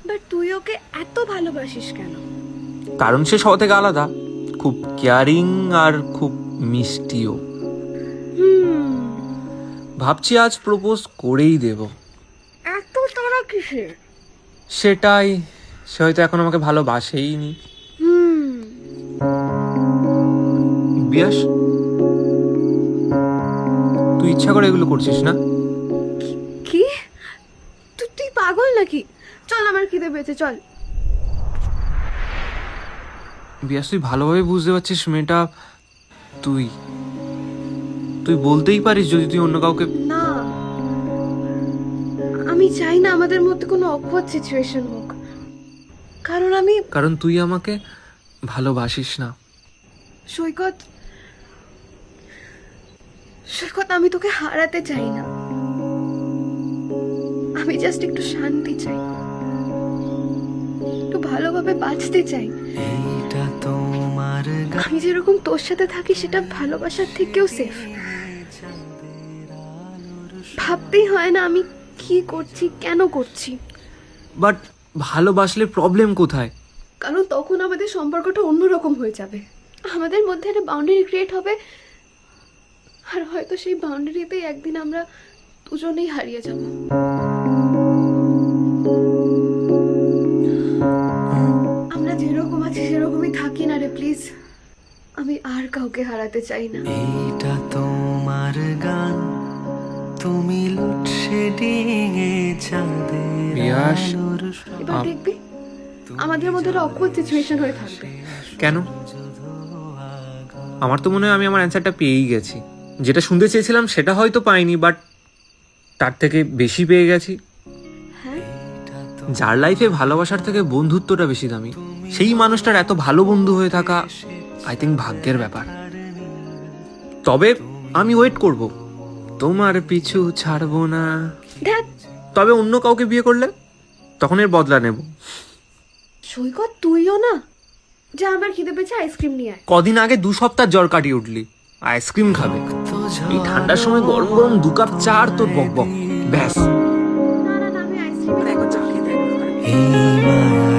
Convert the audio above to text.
But তুই ওকে এত ভালোবাসিস কেন? কারণ সে সব থেকে আলাদা, খুব কেয়ারিং আর খুব মিষ্টিও। ভাবছি আজ প্রপোজ করেই দেব। এত তাড়া কিসের? সেটাই, সে হয়তো এখন আমাকে ভালোবাসেই নি। বিয়াস, তুই ইচ্ছা করে এগুলো করছিস না? কি? তুই পাগল নাকি? চল, আমার খিদে পেয়েছে, চল। বিয়াস, তুই ভালোভাবে বুঝতে পারছিস মেয়েটা তুই তুই বলতেই পারিস যদি তুই অন্য কাউকে। না, আমি চাই না আমাদের মধ্যে কোনো অকওয়ার্ড সিচুয়েশন হোক, কারণ তুই আমাকে ভালোবাসিস না। সৈকত, আমি তোকে হারাতে চাই না। আমি জাস্ট একটু শান্তি চাই, একটু ভালোভাবে বাঁচতে চাই। আমি যেরকম তোর সাথে থাকি সেটা ভালোবাসার থেকেও সেফ। ভাবতেই হয় না আমি কি করছি, কেন করছি। বাট ভালোবাসলে প্রবলেম কোথায়? কারণ তখন আমাদের সম্পর্কটা অন্যরকম হয়ে যাবে। আমাদের মধ্যে একটা বাউন্ডারি ক্রিয়েট হবে, আর হয়তো সেই বাউন্ডারিতেই একদিন আমরা দুজনেই হারিয়ে যাব। আমরা যেরকম আছি সেরকমই থাকি না রে, প্লিজ। আমি আর কাউকে হারাতে চাই না। এটা তোমার গান, তুমি লোডশেডিং এ চাঁদের বিয়াস, আলোর এবার দেখবি আমাদের মধ্যে একটা অকওয়ার্ড সিচুয়েশন হয়ে থাকবে। কেন? আমার তো মনে হয় আমি আমার অ্যান্সারটা পেয়েই গেছি। যেটা শুনতে চেয়েছিলাম সেটা হয়তো পাইনি, বাট তার থেকে বেশি পেয়ে গেছি। হ্যাঁ, যার লাইফে ভালোবাসার থেকে বন্ধুত্বটা বেশি দামি, সেই মানুষটার এত ভালো বন্ধু হয়ে থাকা আই থিঙ্ক ভাগ্যের ব্যাপার। তবে আমি ওয়েট করব, তোমার পিছু ছাড়বো না। দেখ তবে অন্য কাউকে বিয়ে করলে তখন এর বদলা নেব। সৈকত, তুইও না। যা, আমার খিদে পেয়েছে, আইসক্রিম নিয়ে আয়। কদিন আগে 2 সপ্তাহ জ্বর কাটিয়ে উঠলি, আইসক্রিম খাবে? এই ঠান্ডার সময় গরম গরম 2 কাপ চা আর তোর বক বক, ব্যাস। না, আমি আইসক্রিম একবার চা খেয়ে দেখ। এই মায়া